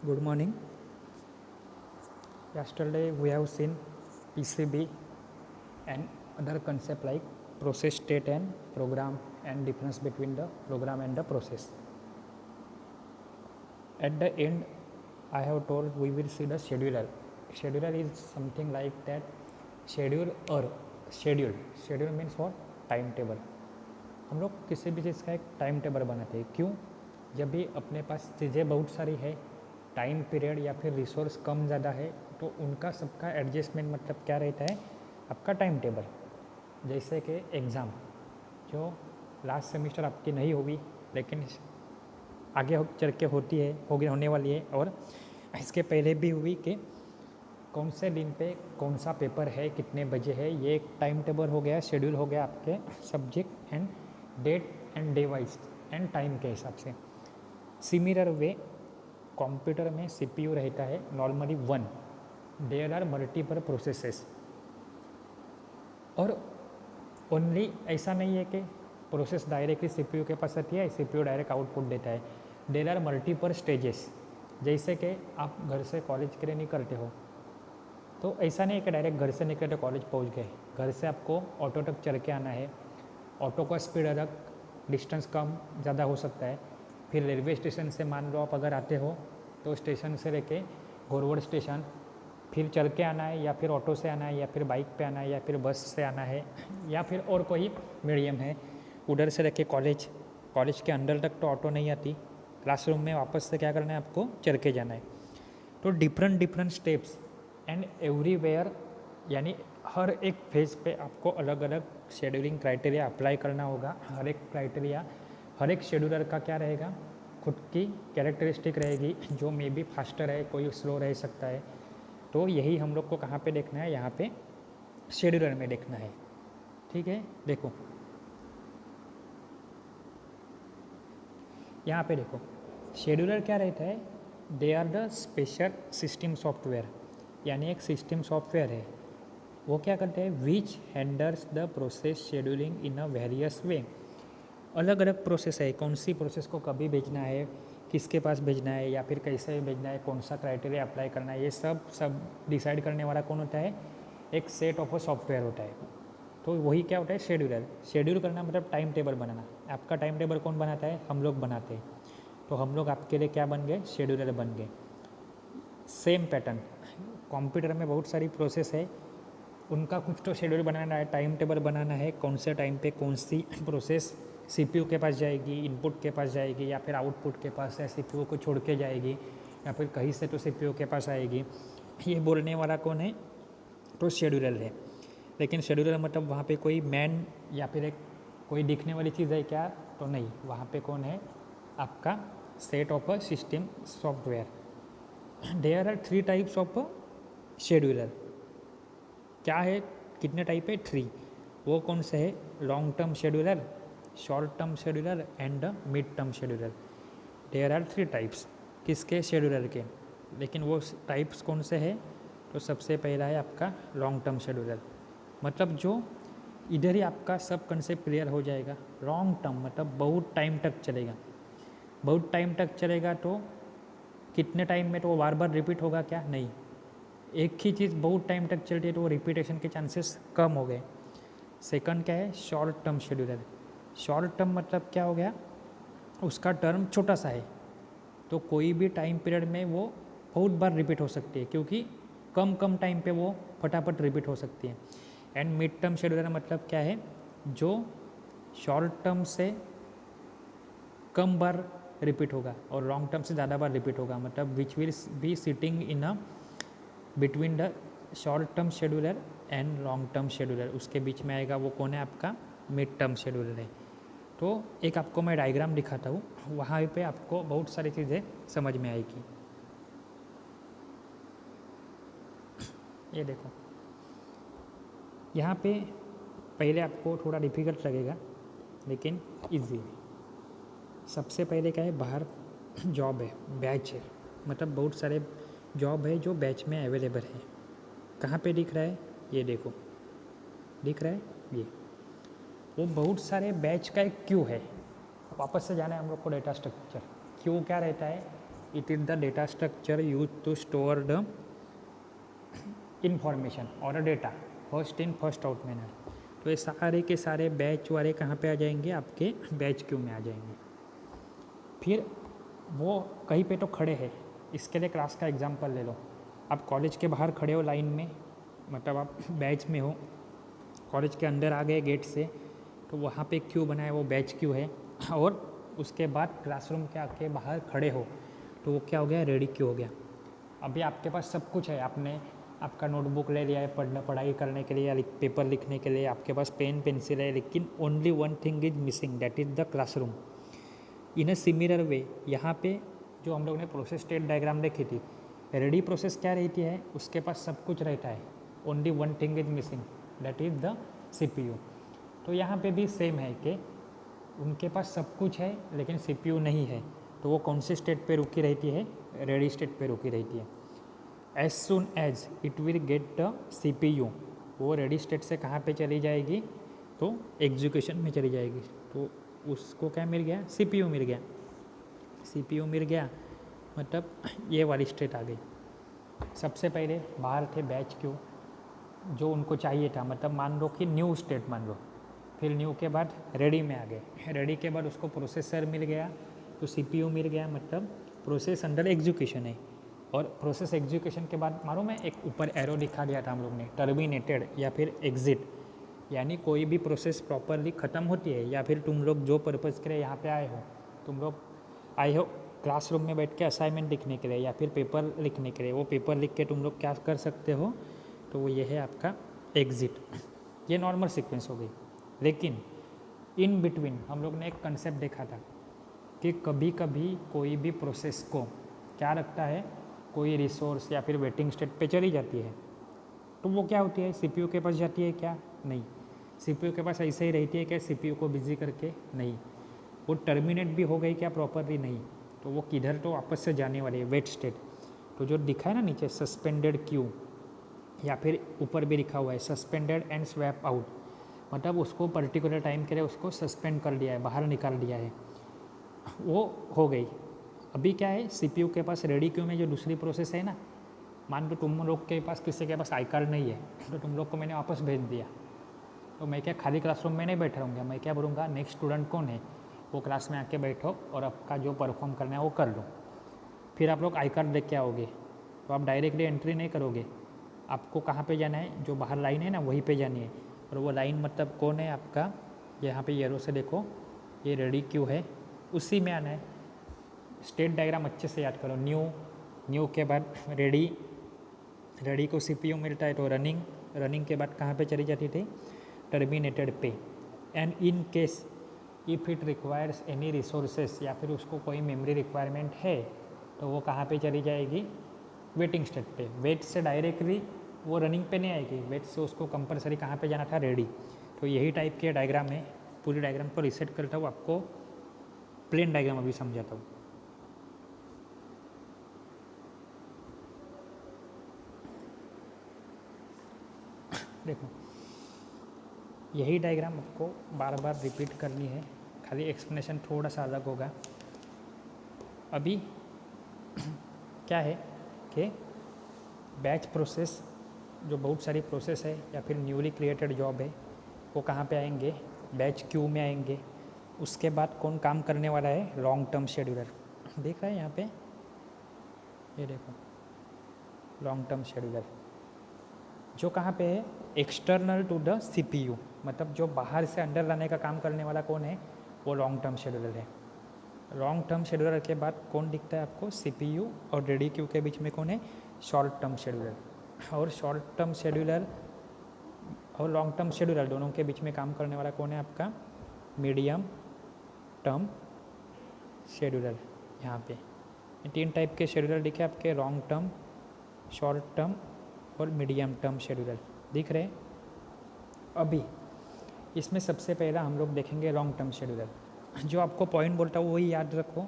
Good morning. Yesterday we have seen PCB and other concept like process state and program and difference between the program and the process. At the end, I have told we will see the scheduler. Scheduler is something like that schedule or schedule. Schedule means what? Time table. हम लोग किसी भी चीज़ का एक time table बनाते हैं. क्यों? जब भी अपने पास चीज़ें बहुत सारी है, टाइम पीरियड या फिर रिसोर्स कम ज़्यादा है, तो उनका सबका एडजस्टमेंट मतलब क्या रहता है? आपका टाइम टेबल. जैसे कि एग्ज़ाम जो लास्ट सेमेस्टर आपकी नहीं हुई लेकिन आगे चल के होती है, होने वाली है, और इसके पहले भी हुई कि कौन से दिन पे कौन सा पेपर है, कितने बजे है, ये एक टाइम टेबल हो गया, शेड्यूल हो गया आपके subject and date and day wise and time के हिसाब से. सिमिलर वे कंप्यूटर में सीपीयू रहता है normally one. There are multiple processes. और ओनली ऐसा नहीं है कि प्रोसेस डायरेक्टली सीपीयू के पास आती है, सीपीयू डायरेक्ट आउटपुट देता है. There are multiple stages. जैसे कि आप घर से कॉलेज के लिए निकलते हो, तो ऐसा नहीं है कि डायरेक्ट घर से निकले तो कॉलेज पहुंच गए. घर से आपको ऑटो तक चढ़ के आना है. ऑटो का स्पीड अलग, डिस्टेंस कम ज़्यादा हो सकता है. फिर रेलवे स्टेशन से मान लो आप अगर आते हो तो स्टेशन से लेके घोरवड़ स्टेशन फिर चल के आना है, या फिर ऑटो से आना है, या फिर बाइक पे आना है, या फिर बस से आना है, या फिर और कोई मीडियम है. उधर से लेके कॉलेज के अंदर तक तो ऑटो नहीं आती. क्लासरूम में वापस से क्या करना है? आपको चल के जाना है. तो डिफरेंट स्टेप्स एंड एवरीवेयर, यानी हर एक फेज पे आपको अलग अलग शेड्यूलिंग क्राइटेरिया अप्लाई करना होगा. हर एक क्राइटेरिया, हर एक शेड्यूलर का क्या रहेगा? खुद की कैरेक्टरिस्टिक रहेगी, जो मे बी फास्टर है, कोई स्लो रह सकता है. तो यही हम लोग को कहाँ पे देखना है? यहाँ पे शेड्यूलर में देखना है. ठीक है, देखो यहाँ पे देखो शेड्यूलर क्या रहता है? They are the special system software, यानी एक सिस्टम सॉफ्टवेयर है. वो क्या करते हैं? Which handles the process scheduling in a various way. अलग अलग प्रोसेस है, कौन सी प्रोसेस को कभी भेजना है, किसके पास भेजना है, या फिर कैसे भेजना है, कौन सा क्राइटेरिया अप्लाई करना है, ये सब डिसाइड करने वाला कौन होता है? एक सेट ऑफ अ सॉफ्टवेयर होता है. तो वही क्या होता है? शेड्यूलर. शेड्यूल करना मतलब टाइम टेबल बनाना. आपका टाइम टेबल कौन बनाता है? हम लोग बनाते हैं. तो हम लोग आपके लिए क्या बन गए? शेड्यूलर बन गए. सेम पैटर्न कंप्यूटर में बहुत सारी प्रोसेस है, उनका कुछ तो शेड्यूल बनाना है, टाइम टेबल बनाना है, कौन से टाइम पे कौन सी प्रोसेस सीपीयू के पास जाएगी, इनपुट के पास जाएगी, या फिर आउटपुट के पास, या सीपीयू को छोड़ के जाएगी, या फिर कहीं से तो सीपीयू के पास आएगी. ये बोलने वाला कौन है? तो शेड्यूलर है. लेकिन शेड्यूलर मतलब वहाँ पे कोई मैन या फिर एक कोई दिखने वाली चीज़ है क्या? तो नहीं. वहाँ पे कौन है? आपका set of a system software. There are 3 types of scheduler. क्या है? कितने टाइप है? 3. वो कौन से है? Long term scheduler, short term scheduler and mid term scheduler. There are 3 types. किसके? शेड्यूलर के. लेकिन वो टाइप्स कौन से है? तो सबसे पहला है आपका लॉन्ग टर्म शेड्यूलर. मतलब जो इधर ही आपका सब कंसेप्ट क्लियर हो जाएगा. लॉन्ग टर्म मतलब बहुत टाइम तक चलेगा. बहुत टाइम तक चलेगा तो कितने टाइम में? तो वो बार बार रिपीट होगा क्या? नहीं. एक ही चीज़ बहुत टाइम तक चलती है तो वो रिपीटेशन के चांसेस कम हो गए. सेकंड क्या है? Short term scheduler. Short term मतलब क्या हो गया? उसका टर्म छोटा सा है, तो कोई भी टाइम पीरियड में वो बहुत बार रिपीट हो सकती है, क्योंकि कम टाइम पे वो फटाफट रिपीट हो सकती है. एंड मिड टर्म शेड्यूलर मतलब क्या है? जो शॉर्ट टर्म से कम बार रिपीट होगा और लॉन्ग टर्म से ज़्यादा बार रिपीट होगा. मतलब which will be sitting in a between the short term scheduler and long term scheduler. उसके बीच में आएगा वो कौन है? आपका मिड टर्म शेड्यूलर है. तो एक आपको मैं डायग्राम दिखाता हूँ, वहाँ पे आपको बहुत सारी चीज़ें समझ में आएगी. ये देखो, यहाँ पे पहले आपको थोड़ा डिफिकल्ट लगेगा लेकिन इजी है. सबसे पहले क्या है? बाहर जॉब है, बैच है, मतलब बहुत सारे जॉब है जो बैच में अवेलेबल है. कहाँ पे दिख रहा है? ये देखो, दिख रहा है ये. वो बहुत सारे बैच का एक क्यू है. वापस से जाना है हम लोग को डेटा स्ट्रक्चर. क्यू क्या रहता है? It is the data structure use to store the information और data first in first out manner. तो ये सारे के सारे बैच वाले कहाँ पे आ जाएंगे, आपके बैच क्यू में आ जाएंगे। फिर वो कहीं पे तो खड़े हैं, इसके लिए क्लास का एग्जांपल ले लो। आप कॉलेज के बाहर खड़े हो लाइन में, मतलब आप बैच में हो, कॉलेज के अंदर आ गए गेट से, तो वहाँ पे क्यू बना है, वो बैच क्यू है। और उसके बाद क्लासरूम के आके बाहर खड़े हो तो वो क्या हो गया, रेडी क्यू हो गया। अभी आपके पास सब कुछ है, आपने आपका नोटबुक ले लिया है पढ़ाई करने के लिए या पेपर लिखने के लिए, आपके पास पेन पेंसिल है, लेकिन only one thing is missing, that is the classroom. In a similar way यहाँ पे जो हम लोग ने प्रोसेस स्टेट डायग्राम देखी थी, रेडी प्रोसेस क्या रहती है, उसके पास सब कुछ रहता है, only one thing is missing, that is the CPU। तो यहाँ पे भी सेम है कि उनके पास सब कुछ है लेकिन CPU नहीं है, तो वो कौन से स्टेट पे रुकी रहती है, रेडी स्टेट पे रुकी रहती है। As soon as it will get the CPU, वो रेडी स्टेट से कहाँ पे चली जाएगी, तो एग्जीक्यूशन में चली जाएगी। तो उसको क्या मिल गया, CPU मिल गया। CPU मिल गया मतलब ये वाली स्टेट आ गई। सबसे पहले बाहर थे बैच क्यू, जो उनको चाहिए था, मतलब मान लो कि न्यू स्टेट मान लो, फिर न्यू के बाद रेडी में आ गए, रेडी के बाद उसको प्रोसेसर मिल गया, तो CPU मिल गया, मतलब प्रोसेस अंडर एग्जीक्यूशन है। और प्रोसेस एग्जीक्यूशन के बाद मालूम है, एक ऊपर एरो दिखा दिया था हम लोग ने, टर्मिनेटेड या फिर एग्जिट, यानी कोई भी प्रोसेस प्रॉपरली ख़त्म होती है, या फिर तुम लोग जो पर्पज़ के लिए यहाँ पे आए हो, तुम लोग आए हो क्लासरूम में बैठ के असाइनमेंट लिखने के लिए या फिर पेपर लिखने के लिए, वो पेपर लिख के तुम लोग क्या कर सकते हो, तो वो ये है आपका एग्ज़िट। ये नॉर्मल सीक्वेंस हो गई। लेकिन इन बिटवीन हम लोग ने एक कंसेप्ट देखा था कि कभी कभी कोई भी प्रोसेस को क्या रखता है, कोई रिसोर्स या फिर वेटिंग स्टेट पे चली जाती है, तो वो क्या होती है, CPU के पास जाती है क्या, नहीं, CPU के पास ऐसे ही रहती है क्या, CPU को बिजी करके, नहीं, वो टर्मिनेट भी हो गई क्या प्रॉपरली, नहीं, तो वो किधर तो वापस से जाने वाली है, वेट स्टेट। तो जो दिखा है ना नीचे सस्पेंडेड क्यू, या फिर ऊपर भी लिखा हुआ है सस्पेंडेड एंड स्वैप आउट, मतलब उसको पर्टिकुलर टाइम के लिए उसको सस्पेंड कर दिया है, बाहर निकाल दिया है, वो हो गई। अभी क्या है, CPU के पास रेडी क्यू में जो दूसरी प्रोसेस है ना, मान लो तुम लोग के पास किसी के पास आई कार्ड नहीं है, तो तुम लोग को मैंने वापस भेज दिया, तो मैं क्या खाली क्लासरूम में नहीं बैठ रहूँगा, मैं क्या बोलूँगा, नेक्स्ट स्टूडेंट कौन है, वो क्लास में आके बैठो और आपका जो परफॉर्म करना है वो कर लो। फिर आप लोग आई कार्ड लेके आओगे, तो आप डायरेक्टली एंट्री नहीं करोगे, आपको कहाँ पे जाना है, जो बाहर लाइन है ना वहीं पे जानी है। और वो लाइन मतलब कौन है आपका, यहाँ पे येरो से देखो, ये रेडी क्यू है, उसी में आना है। स्टेट डायग्राम अच्छे से याद करो, न्यू के बाद रेडी को CPU मिलता है, तो रनिंग के बाद कहाँ पे चली जाती थी, टर्मिनेटेड पे। And in case if it requires any resources, या फिर उसको कोई मेमोरी रिक्वायरमेंट है, तो वो कहाँ पे चली जाएगी, वेटिंग स्टेट पे। वेट से डायरेक्टली वो रनिंग पे नहीं आएगी, वेट से उसको कंपलसरी कहाँ पे जाना था, रेडी। तो यही टाइप के डायग्राम है। पूरी डायग्राम को रिसेट करता हूँ, आपको प्लेन डायग्राम अभी समझाता हूँ। देखो यही डायग्राम आपको बार बार रिपीट करनी है, खाली एक्सप्लेनेशन थोड़ा सा अलग होगा। अभी क्या है कि बैच प्रोसेस, जो बहुत सारी प्रोसेस है या फिर न्यूली क्रिएटेड जॉब है, वो कहाँ पे आएंगे, बैच क्यू में आएंगे। उसके बाद कौन काम करने वाला है, लॉन्ग टर्म शेड्यूलर। देख रहे हैं यहाँ पे, ये देखो लॉन्ग टर्म शेड्यूलर, जो कहाँ पे है, एक्सटर्नल टू द CPU, मतलब जो बाहर से अंदर लाने का काम करने वाला कौन है, वो लॉन्ग टर्म शेड्यूलर है। लॉन्ग टर्म शेड्यूलर के बाद कौन दिखता है आपको, CPU और रेडी क्यू के बीच में कौन है, शॉर्ट टर्म शेड्यूलर। और शॉर्ट टर्म शेड्यूलर और लॉन्ग टर्म शेड्यूलर दोनों के बीच में काम करने वाला कौन है आपका, मीडियम टर्म शेड्यूलर। यहाँ पे 3 टाइप के शेड्यूलर दिखे आपके, लॉन्ग टर्म, शॉर्ट टर्म और मीडियम टर्म शेड्यूलर दिख रहे हैं। अभी इसमें सबसे पहला हम लोग देखेंगे लॉन्ग टर्म शेड्यूलर। जो आपको पॉइंट बोलता हूँ वही याद रखो,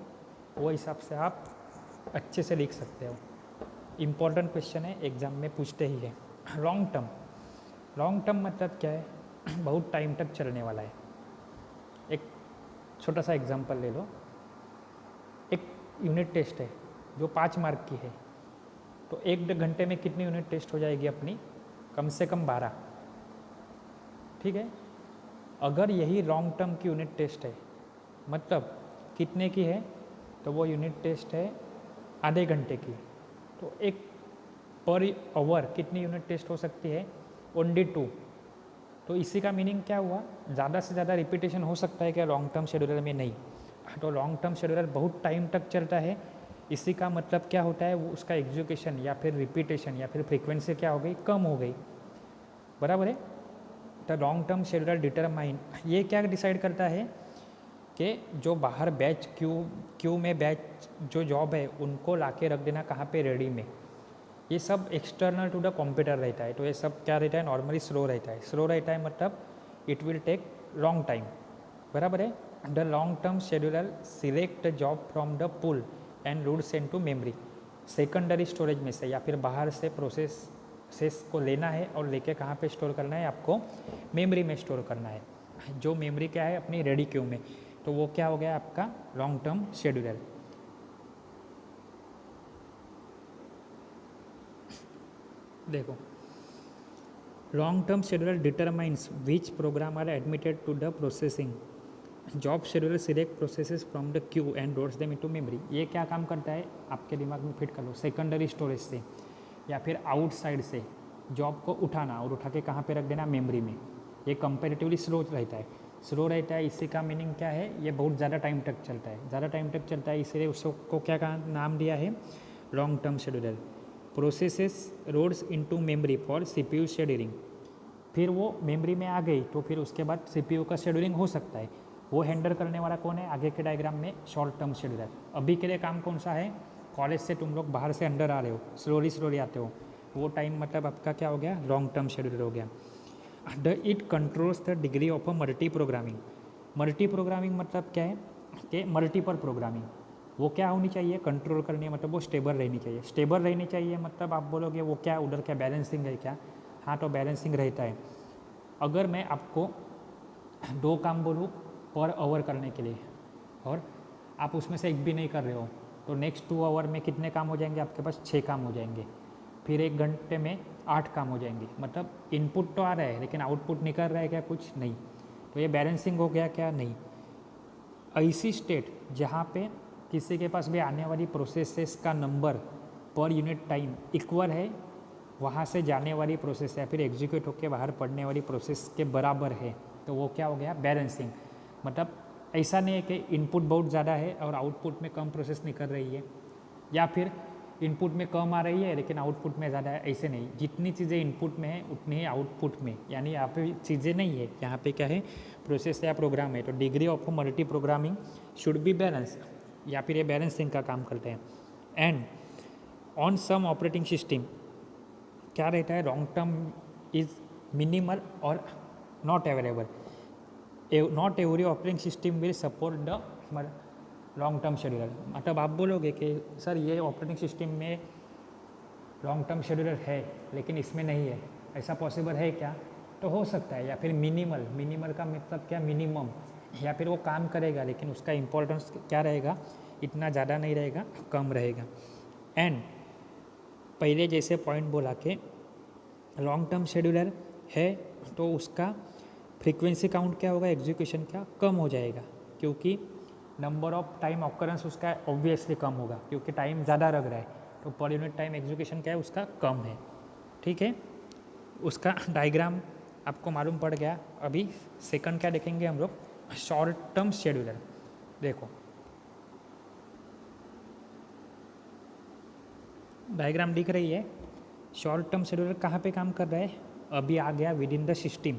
वो हिसाब से आप अच्छे से लिख सकते हो। इम्पॉर्टेंट क्वेश्चन है, एग्ज़ाम में पूछते ही है। लॉन्ग टर्म मतलब क्या है, बहुत टाइम तक चलने वाला है। एक छोटा सा एग्जांपल ले लो, एक यूनिट टेस्ट है, जो 5 मार्क की है, तो 1 घंटे में कितनी यूनिट टेस्ट हो जाएगी अपनी? कम से कम 12। ठीक है, अगर यही लॉन्ग टर्म की यूनिट टेस्ट है, मतलब कितने की है? तो वो यूनिट टेस्ट है आधे घंटे की, तो एक पर आवर कितनी यूनिट टेस्ट हो सकती है? ओनली 2। तो इसी का मीनिंग क्या हुआ? ज़्यादा से ज़्यादा रिपीटेशन हो सकता है क्या लॉन्ग टर्म शेड्यूलर में? नहीं। तो लॉन्ग टर्म शेड्यूलर बहुत टाइम तक चलता है। इसी का मतलब क्या होता है? वो उसका एग्जीक्यूशन या फिर रिपीटेशन या फिर फ्रीक्वेंसी क्या हो गई? कम हो गई। बराबर है। तो लॉन्ग टर्म शेड्यूलर डिटरमाइन, ये क्या डिसाइड करता है कि जो बाहर बैच क्यू में बैच जो जॉब है उनको लाके रख देना कहाँ पे? रेडी में। ये सब एक्सटर्नल टू द कंप्यूटर रहता है, तो ये सब क्या रहता है? नॉर्मली स्लो रहता है। स्लो रहता है मतलब it will take long time. बराबर है। The long term scheduler select the job from the pool and route send to memory. Secondary storage में से या फिर बाहर से प्रोसेस को लेना है और लेके कहाँ पे स्टोर करना है? आपको मेमोरी में स्टोर करना है। जो मेमोरी क्या है? अपनी रेडी क्यू में। तो वो क्या हो गया आपका? Long term scheduler. देखो, long term scheduler determines which program are admitted to the processing. Job scheduler select processes from the queue and loads them into memory. ये क्या काम करता है? आपके दिमाग में फिट कर लो। सेकेंडरी स्टोरेज से या फिर आउटसाइड से जॉब को उठाना और उठा के कहाँ पे रख देना? मेमोरी में। ये कंपेरेटिवली स्लो रहता है। स्लो रहता है, इसी का मीनिंग क्या है? ये बहुत ज़्यादा टाइम तक चलता है। ज़्यादा टाइम तक चलता है, इसलिए उसको क्या नाम दिया है? Long term scheduler. Processes loads into memory for CPU scheduling. फिर वो मेमोरी में आ गई तो फिर उसके बाद सीपीयू का शेड्यूलिंग हो सकता है। वो हैंडल करने वाला कौन है? आगे के डायग्राम में शॉर्ट टर्म शेड्यूलर। अभी के लिए काम कौन सा है? कॉलेज से तुम लोग बाहर से अंदर आ रहे हो, स्लोली आते हो, वो टाइम मतलब आपका क्या हो गया? लॉन्ग टर्म शेड्यूलर हो गया। It controls the degree of a multi programming. Multi programming मतलब क्या है? कि मल्टीपल प्रोग्रामिंग। वो क्या होनी चाहिए? कंट्रोल करनी, मतलब वो स्टेबल रहनी चाहिए। स्टेबल रहनी चाहिए मतलब आप बोलोगे वो क्या उधर क्या बैलेंसिंग है क्या? हाँ, तो बैलेंसिंग रहता है। अगर मैं आपको 2 काम बोलूँ पर आवर करने के लिए और आप उसमें से एक भी नहीं कर रहे हो, तो नेक्स्ट 2 आवर में कितने काम हो जाएंगे आपके पास? 6 काम हो जाएंगे। फिर 1 घंटे में 8 काम हो जाएंगे। मतलब इनपुट तो आ रहा है लेकिन आउटपुट निकल रहा है क्या? कुछ नहीं। तो ये बैलेंसिंग हो गया क्या? नहीं। ऐसी स्टेट जहाँ पे किसी के पास भी आने वाली प्रोसेसेस का number per unit time equal है वहाँ से जाने वाली प्रोसेस या फिर एग्जीक्यूट होकर बाहर पड़ने वाली प्रोसेस के बराबर है, तो वो क्या हो गया? बैलेंसिंग। मतलब ऐसा नहीं है कि इनपुट बहुत ज़्यादा है और आउटपुट में कम प्रोसेस निकल रही है, या फिर इनपुट में कम आ रही है लेकिन आउटपुट में ज़्यादा है, ऐसे नहीं। जितनी चीज़ें इनपुट में है उतनी ही आउटपुट में, यानी यहाँ पे चीज़ें नहीं है, यहाँ पे क्या है? प्रोसेस या प्रोग्राम है। तो degree of multi programming should be balance, या फिर ये बैलेंसिंग का काम करते हैं। And on some operating system क्या रहता है? लॉन्ग टर्म इज मिनिमल और not available. Not every operating system will support the long term scheduler. मतलब आप बोलोगे कि सर ये ऑपरेटिंग सिस्टम में लॉन्ग टर्म शेड्यूलर है लेकिन इसमें नहीं है, ऐसा पॉसिबल है क्या? तो हो सकता है। या फिर मिनिमल का मतलब क्या? मिनिमम। या फिर वो काम करेगा लेकिन उसका इम्पोर्टेंस क्या रहेगा? इतना ज़्यादा नहीं रहेगा, कम रहेगा। एंड पहले जैसे पॉइंट बोला कि लॉन्ग टर्म शेड्यूलर है तो उसका फ्रीक्वेंसी काउंट क्या होगा? एग्जीक्यूशन क्या कम हो जाएगा, क्योंकि नंबर ऑफ टाइम ऑकरेंस उसका ऑब्वियसली कम होगा क्योंकि टाइम ज़्यादा लग रहा है, तो पर यूनिट टाइम एग्जीक्यूशन क्या है? उसका कम है। ठीक है, उसका डायग्राम आपको मालूम पड़ गया। अभी सेकंड क्या देखेंगे हम लोग? Short term scheduler. देखो डायग्राम दिख रही है। शॉर्ट टर्म शेड्यूलर कहाँ पे काम कर रहा है? अभी आ गया विद इन द सिस्टम,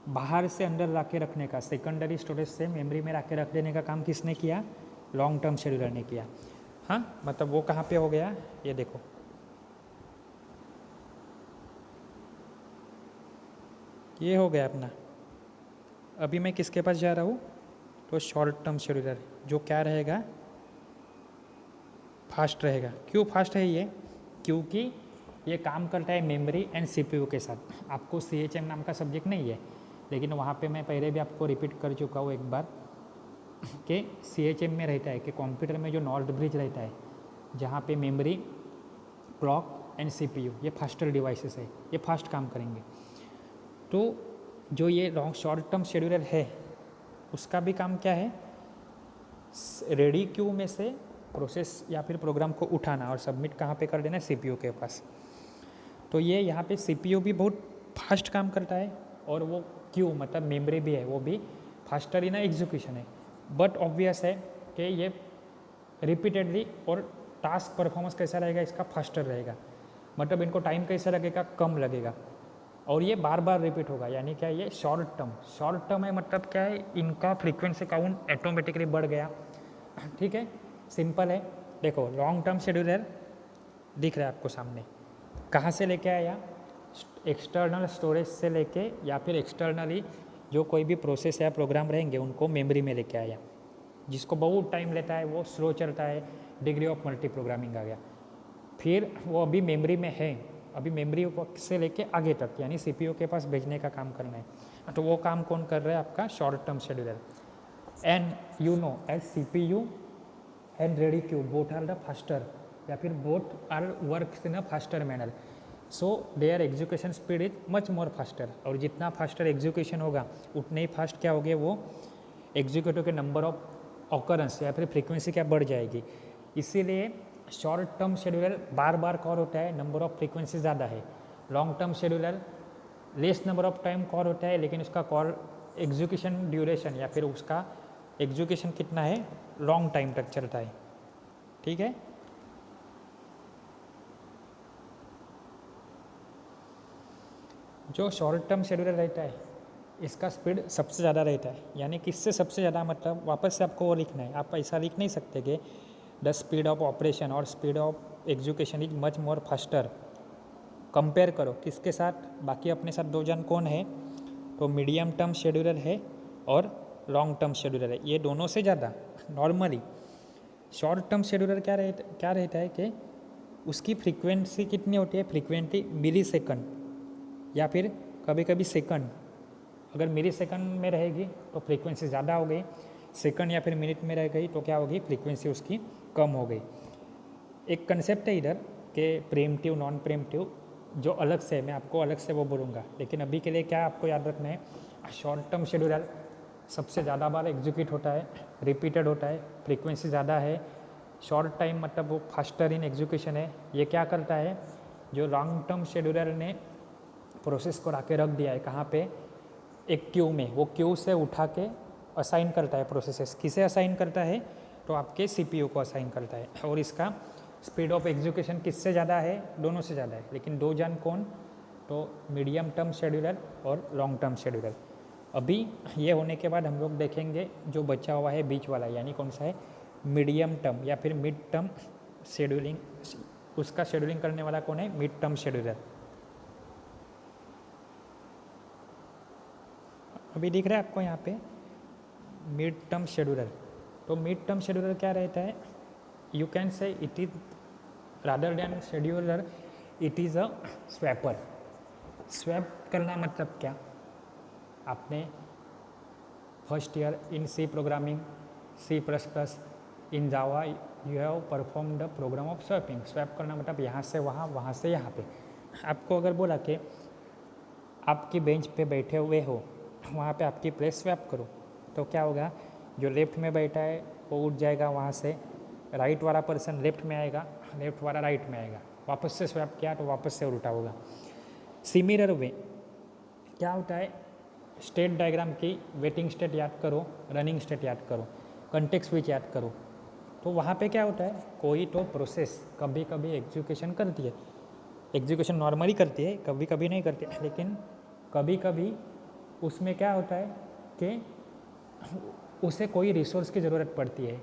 बाहर से अंदर ला के रखने का, सेकेंडरी स्टोरेज से मेमोरी में ला के रख देने का काम किसने किया? लॉन्ग टर्म शेड्यूलर ने किया। हाँ, मतलब वो कहाँ पे हो गया? ये देखो, ये हो गया अपना। अभी मैं किसके पास जा रहा हूँ? तो शॉर्ट टर्म शेड्यूलर, जो क्या रहेगा? फास्ट रहेगा। क्यों फास्ट है ये? क्योंकि ये काम करता है मेमोरी एंड सीपीयू के साथ। आपको CHM नाम का सब्जेक्ट नहीं है, लेकिन वहाँ पे मैं पहले भी आपको रिपीट कर चुका हूँ एक बार कि CHM में रहता है कि कंप्यूटर में जो नॉर्ड ब्रिज रहता है जहाँ पे मेमोरी, क्लॉक एंड सीपीयू ये फास्टर डिवाइसेस है, ये फास्ट काम करेंगे। तो जो ये लॉन्ग शॉर्ट टर्म शेड्यूलर है उसका भी काम क्या है, रेडी क्यू में से प्रोसेस या फिर प्रोग्राम को उठाना और सबमिट कहाँ पे कर देना, सीपीयू के पास। तो ये यहाँ पे सीपीयू भी बहुत फास्ट काम करता है और वो क्यू मतलब मेमोरी भी है वो भी फास्टर इन एग्जीक्यूशन है। बट ऑब्वियस है कि ये रिपीटेडली और टास्क परफॉर्मेंस कैसा रहेगा इसका फास्टर रहेगा, मतलब इनको टाइम कैसा लगेगा, कम लगेगा, और ये बार बार रिपीट होगा। यानी क्या, ये शॉर्ट टर्म है, मतलब क्या है, इनका फ्रीक्वेंसी काउंट ऑटोमेटिकली बढ़ गया। ठीक है, सिंपल है। देखो लॉन्ग टर्म शेड्यूलर दिख रहा है आपको सामने, कहाँ से लेके आया, एक्सटर्नल स्टोरेज से लेके या फिर एक्सटर्नली जो कोई भी प्रोसेस या प्रोग्राम रहेंगे उनको मेमोरी में लेके आया, जिसको बहुत टाइम लेता है, वो स्लो चलता है, डिग्री ऑफ मल्टी प्रोग्रामिंग आ गया। फिर वो अभी मेमोरी में है, अभी मेमोरी से लेके आगे तक यानी सीपीयू के पास भेजने का काम करना है। तो वो काम कौन कर रहा है, आपका short term scheduler. And you know as CPU and ready queue both are the faster, या फिर both are work in a faster manner, so their execution speed is much more faster. और जितना फास्टर एग्जीक्यूशन होगा उतने ही fast क्या होगे, वो executive के नंबर ऑफ ऑकरेंस या फिर फ्रीक्वेंसी क्या बढ़ जाएगी। इसीलिए शॉर्ट टर्म शेड्यूलर बार बार कॉल होता है, नंबर ऑफ फ्रीक्वेंसी ज़्यादा है। Long term scheduler less number of time call होता है, लेकिन उसका कॉल एग्जीक्यूशन ड्यूरेशन या फिर उसका एग्जीक्यूशन कितना है, लॉन्ग टाइम तक चलता है। ठीक है, जो शॉर्ट टर्म शेड्यूलर रहता है इसका स्पीड सबसे ज़्यादा रहता है। यानी किससे सबसे ज़्यादा, मतलब वापस से आपको वो लिखना है, आप ऐसा लिख नहीं सकते कि द स्पीड ऑफ ऑपरेशन और speed of execution is much more faster. Compare करो किसके साथ, बाकी अपने साथ दो जन कौन है, तो मीडियम टर्म शेड्यूलर है और लॉन्ग टर्म शेड्यूलर है, ये दोनों से ज़्यादा। नॉर्मली शॉर्ट टर्म शेड्यूलर क्या रहता है कि उसकी फ्रीक्वेंसी कितनी होती है, फ्रीक्वेंसी मिली सेकंड या फिर कभी कभी सेकंड। अगर मिली सेकंड में रहेगी तो फ्रीक्वेंसी ज़्यादा हो गई, सेकंड या फिर मिनट में रह गई तो क्या होगी, फ्रीक्वेंसी उसकी कम हो गई। एक कंसेप्ट है इधर कि प्रीएम्प्टिव नॉन प्रीएम्प्टिव, जो अलग से मैं आपको अलग से वो बोलूँगा, लेकिन अभी के लिए क्या आपको याद रखना है, शॉर्ट टर्म शेड्यूलर सबसे ज़्यादा बार एग्जीक्यूट होता है, रिपीटेड होता है, फ्रीक्वेंसी ज़्यादा है, शॉर्ट टाइम मतलब वो फास्टर इन एग्जीक्यूशन है। ये क्या करता है, जो लॉन्ग टर्म शेड्यूलर ने प्रोसेस को लाके रख दिया है कहाँ पे, एक क्यू में, वो क्यू से उठा के असाइन करता है प्रोसेसेस। किसे असाइन करता है, तो आपके सीपीयू को असाइन करता है। और इसका स्पीड ऑफ एग्जीक्यूशन किससे ज़्यादा है, दोनों से ज़्यादा है, लेकिन दो जन कौन, तो मीडियम टर्म शेड्यूलर और लॉन्ग टर्म शेड्यूलर। अभी ये होने के बाद हम लोग देखेंगे जो बचा हुआ है बीच वाला, यानी कौन सा है, मीडियम टर्म या फिर मिड टर्म शेड्यूलिंग। उसका शेड्यूलिंग करने वाला कौन है, मिड टर्म शेड्यूलर। अभी दिख रहा है आपको यहाँ पे मिड टर्म शेड्यूलर। तो मिड टर्म शेड्यूलर क्या रहता है, you can say it is rather than scheduler, it is a swapper. Swap करना मतलब क्या, आपने first year in C programming, C plus plus, in Java you have perform the program of swapping. Swap करना मतलब यहाँ से वहाँ, वहाँ से यहाँ पे। आपको अगर बोला कि आपकी बेंच पे बैठे हुए हो, वहाँ पे आपकी प्लेस स्वैप करो, तो क्या होगा, जो लेफ्ट में बैठा है वो उठ जाएगा वहाँ से, राइट वाला पर्सन लेफ्ट में आएगा, लेफ्ट वाला राइट में आएगा। वापस से स्वैप किया तो वापस से उल्टा होगा। सिमिलर वे क्या होता है, स्टेट डायग्राम की वेटिंग स्टेट याद करो, रनिंग स्टेट याद करो, कंटेक्स्ट स्विच याद करो। तो वहाँ पे क्या होता है, कोई तो प्रोसेस कभी कभी एग्जीक्यूशन करती है, एग्जीक्यूशन नॉर्मली करती है, कभी कभी नहीं करती, लेकिन कभी कभी उसमें क्या होता है कि उसे कोई रिसोर्स की ज़रूरत पड़ती है,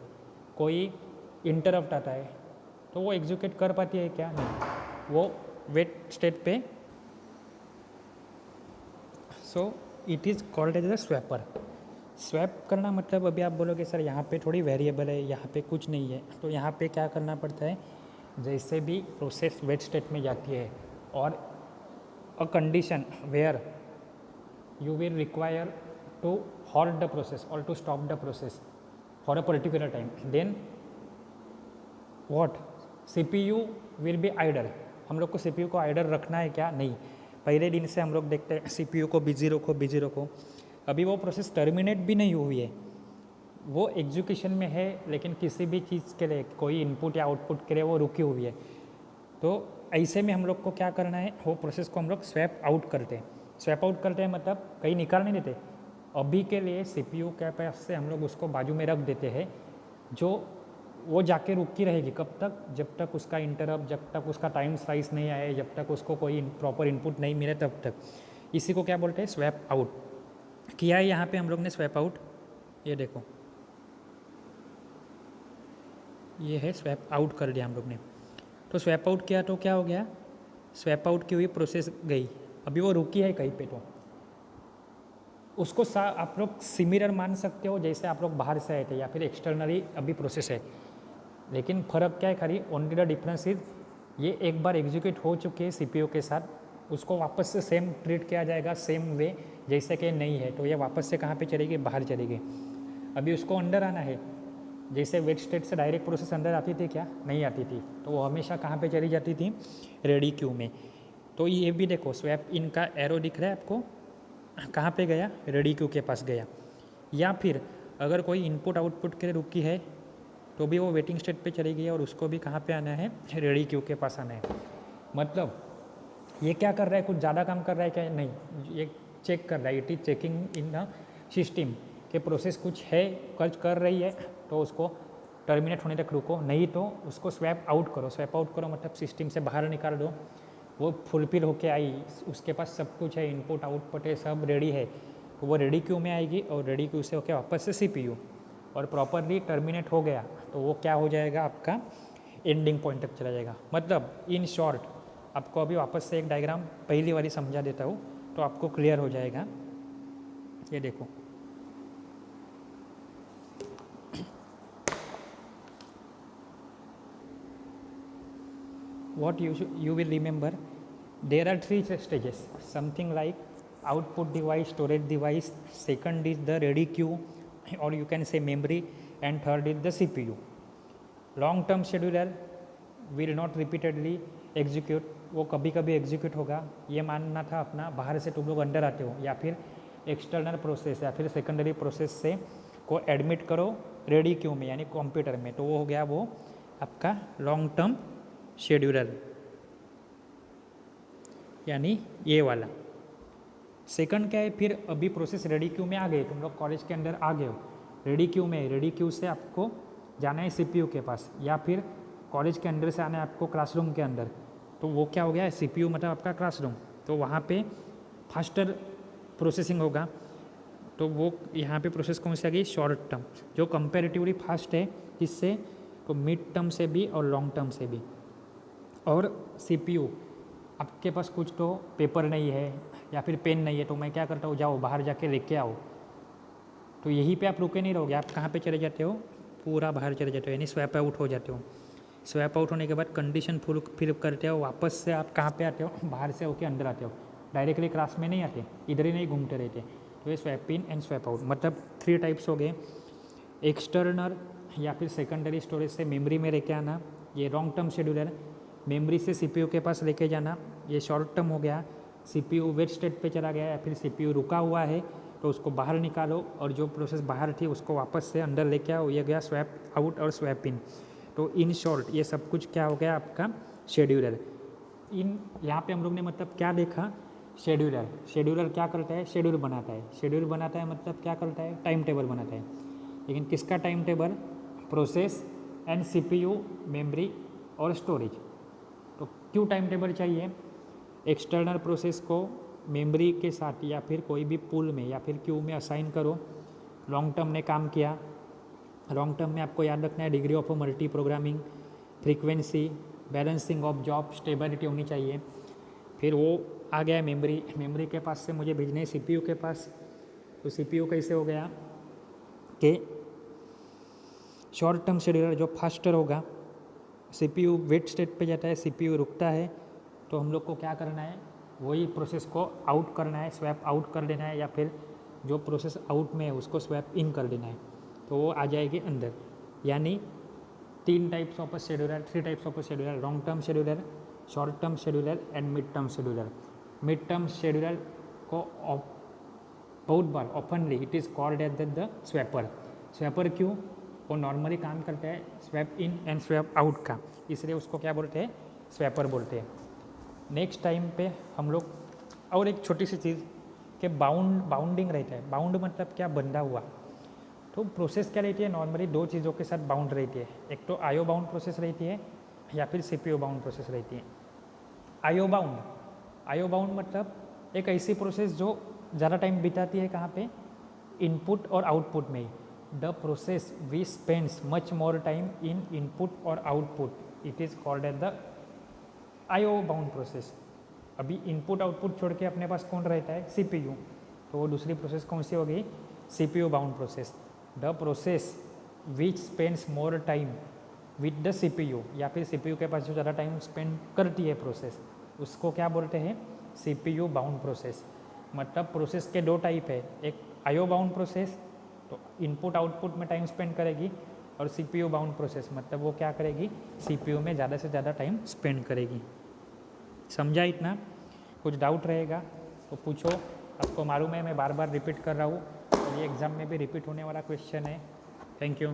कोई इंटरप्ट आता है, तो वो एग्जीक्यूट कर पाती है क्या, नहीं, वो वेट स्टेट पे। So it is called as a swapper. Swap करना मतलब, अभी आप बोलोगे सर यहाँ पे थोड़ी वेरिएबल है, यहाँ पे कुछ नहीं है, तो यहाँ पे क्या करना पड़ता है, जैसे भी प्रोसेस वेट स्टेट में जाती है और a condition where you will require to halt the process or to stop the process for a particular time, then what, CPU will be idle. हम लोग को CPU को आइडल रखना है क्या? नहीं। पहले दिन से हम लोग देखते हैं CPU को बिजी रखो बिजी रखो। अभी वो प्रोसेस टर्मिनेट भी नहीं हुई है, वो एग्जीक्यूशन में है, लेकिन किसी भी चीज़ के लिए कोई इनपुट या आउटपुट के लिए वो रुकी हुई है। तो ऐसे में हम लोग को क्या करना है, वो प्रोसेस को हम लोग स्वैप आउट करते हैं। स्वैप आउट करते हैं मतलब कहीं निकाल नहीं देते, अभी के लिए CPU के पास से हम लोग उसको बाजू में रख देते हैं, जो वो जाके रुकी रहेगी कब तक, जब तक उसका इंटरप्ट, जब तक उसका टाइम स्लाइस नहीं आए, जब तक उसको कोई प्रॉपर इनपुट नहीं मिले तब तक। इसी को क्या बोलते हैं? Swap out. किया है यहाँ पे हम लोग ने स्वैप आउट, ये देखो ये है स्वैप आउट कर दिया हम लोग ने। तो स्वैप आउट किया तो क्या हो गया, स्वैप आउट की हुई प्रोसेस गई, अभी वो रुकी है कहीं पे, तो उसको आप लोग सिमिलर मान सकते हो जैसे आप लोग बाहर से आए थे या फिर एक्सटर्नली अभी प्रोसेस है। लेकिन फ़र्क क्या है, खाली ओनली द डिफरेंस इज ये एक बार एग्जीक्यूट हो चुके हैं CPU के साथ, उसको वापस से सेम ट्रीट किया जाएगा सेम वे जैसे कि नहीं है, तो ये वापस से कहाँ पे चलेगी? बाहर चलेगी। अभी उसको अंदर आना है, जैसे वेट स्टेट से डायरेक्ट प्रोसेस अंदर आती थी क्या? नहीं आती थी, तो वो हमेशा कहाँ पे चली जाती थी? रेडी क्यू में। तो ये भी देखो स्वैप इन का एरो दिख रहा है आपको, कहाँ पे गया? रेडी क्यू के पास गया। या फिर अगर कोई इनपुट आउटपुट के लिए रुकी है तो भी वो वेटिंग स्टेट पे चली गई और उसको भी कहाँ पे आना है? रेडी क्यू के पास आना है। मतलब ये क्या कर रहा है, कुछ ज़्यादा काम कर रहा है क्या? नहीं, ये चेक कर रहा है, it is checking in the system के प्रोसेस कुछ है कर रही है, तो उसको टर्मिनेट होने तक रुको, नहीं तो उसको स्वैप आउट करो। स्वैप आउट करो मतलब सिस्टम से बाहर निकाल दो, वो फुलफिल होके आई, उसके पास सब कुछ है, इनपुट आउटपुट है, सब रेडी है, तो वो रेडी क्यू में आएगी और रेडी क्यू से होके वापस से CPU और प्रॉपरली टर्मिनेट हो गया तो वो क्या हो जाएगा? आपका एंडिंग पॉइंट तक चला जाएगा। मतलब इन शॉर्ट आपको अभी वापस से एक डायग्राम पहली वाली समझा देता हूँ तो आपको क्लियर हो जाएगा। ये देखो, what you will remember, there are 3 stages, something like output device, storage device, second is the ready queue or you can say memory, and third is the CPU. long term scheduler will not repeatedly execute, वो कभी कभी execute होगा, ये मानना था अपना। बाहर से तुम लोग अंदर आते हो या फिर एक्सटर्नल प्रोसेस या फिर सेकेंडरी प्रोसेस से को एडमिट करो रेडी क्यू में यानी कंप्यूटर में, तो वो हो गया वो आपका लॉन्ग टर्म शेड्यूलर, यानी ये वाला। सेकंड क्या है, फिर अभी प्रोसेस रेडी क्यू में आ गए, तुम लोग कॉलेज के अंदर आ गए हो, रेडी क्यू में, रेडी क्यू से आपको जाना है CPU के पास या फिर कॉलेज के अंदर से आना है आपको क्लासरूम के अंदर, तो वो क्या हो गया है? CPU मतलब आपका क्लासरूम, तो वहाँ पे फास्टर प्रोसेसिंग होगा, तो वो यहाँ पे प्रोसेस कौन सी आ गई? शॉर्ट टर्म, जो कंपेरेटिवली फास्ट है, किससे? तो मिड टर्म से भी और लॉन्ग टर्म से भी। और CPU आपके पास कुछ तो पेपर नहीं है या फिर पेन नहीं है, तो मैं क्या करता हूँ, जाओ बाहर जाके लेके आओ, तो यहीं पे आप रुके नहीं रहोगे, आप कहाँ पे चले जाते हो? पूरा बाहर चले जाते हो, यानी स्वैप आउट हो जाते हो। स्वैप आउट होने के बाद कंडीशन फुल फिल करते हो, वापस से आप कहाँ पे आते हो? बाहर से होके अंदर आते हो, डायरेक्टली क्लास में नहीं आते, इधर ही नहीं घूमते रहते। तो ये swap in and swap out मतलब 3 टाइप्स हो गए। एक्सटर्नल या फिर सेकेंडरी स्टोरेज से मेमोरी में लेके आना, ये लॉन्ग टर्म शेड्यूलर। मेमोरी से CPU के पास लेके जाना, ये शॉर्ट टर्म हो गया। CPU वेट स्टेट पे चला गया या फिर CPU रुका हुआ है तो उसको बाहर निकालो और जो प्रोसेस बाहर थी उसको वापस से अंदर लेके आओ, ये गया स्वैप आउट और स्वैप इन। तो इन शॉर्ट ये सब कुछ क्या हो गया? आपका शेड्यूलर। इन यहाँ पे हम लोग ने मतलब क्या देखा? शेड्यूलर। शेड्यूलर क्या करता है? शेड्यूल बनाता है। शेड्यूल बनाता है मतलब क्या करता है? टाइम टेबल बनाता है। लेकिन किसका time table? Process and CPU, memory और स्टोरेज। तो क्यों टाइम टेबल चाहिए? एक्सटर्नल प्रोसेस को मेमोरी के साथ या फिर कोई भी पूल में या फिर क्यू में असाइन करो, लॉन्ग टर्म ने काम किया। लॉन्ग टर्म में आपको याद रखना है degree of multi programming, frequency, balancing of job, stability होनी चाहिए। फिर वो आ गया मेमोरी, मेमोरी के पास से मुझे भेजने CPU के पास, तो CPU कैसे हो गया कि शॉर्ट टर्म शेड्यूलर जो फास्टर होगा, CPU वेट स्टेट पे जाता है, CPU रुकता है, तो हम लोग को क्या करना है? वही प्रोसेस को आउट करना है, स्वैप आउट कर देना है, या फिर जो प्रोसेस आउट में है उसको स्वैप इन कर देना है, तो वो आ जाएगी अंदर। यानी 3 types of scheduler, 3 types of scheduler, long term scheduler, short term scheduler and mid term scheduler. Mid term scheduler को बहुत बार openly it is called as the swapper. Swapper क्यों? वो नॉर्मली काम करता है swap in and swap out का, इसलिए उसको क्या बोलते हैं? स्वैपर बोलते हैं. नेक्स्ट टाइम पे हम लोग और एक छोटी सी चीज़ कि बाउंडिंग रहता है. बाउंड मतलब क्या? बंधा हुआ. तो प्रोसेस क्या रहती है? नॉर्मली 2 चीज़ों के साथ बाउंड रहती है. एक तो आईओ बाउंड प्रोसेस रहती है या फिर सीपीयू बाउंड प्रोसेस रहती है. आईओ बाउंड मतलब एक ऐसी प्रोसेस जो ज़्यादा टाइम बिताती है कहाँ पे? इनपुट और आउटपुट में ही. The process we spends much more time in input और output, it is called as the IO bound process. अभी इनपुट आउटपुट छोड़ के अपने पास कौन रहता है? सीपीयू. तो वो दूसरी प्रोसेस कौन सी हो गई? CPU bound process. The process which spends more time with the CPU, या फिर सीपीयू के पास जो ज़्यादा टाइम स्पेंड करती है प्रोसेस, उसको क्या बोलते हैं? CPU bound process. मतलब प्रोसेस के 2 टाइप है. एक आईओ बाउंड प्रोसेस, तो इनपुट आउटपुट में टाइम स्पेंड करेगी, और सीपीयू बाउंड प्रोसेस मतलब वो क्या करेगी? सीपीयू में ज़्यादा से ज़्यादा टाइम स्पेंड करेगी. समझा इतना? कुछ डाउट रहेगा तो पूछो. आपको मालूम है मैं बार बार रिपीट कर रहा हूँ, ये एग्ज़ाम में भी रिपीट होने वाला क्वेश्चन है. Thank you.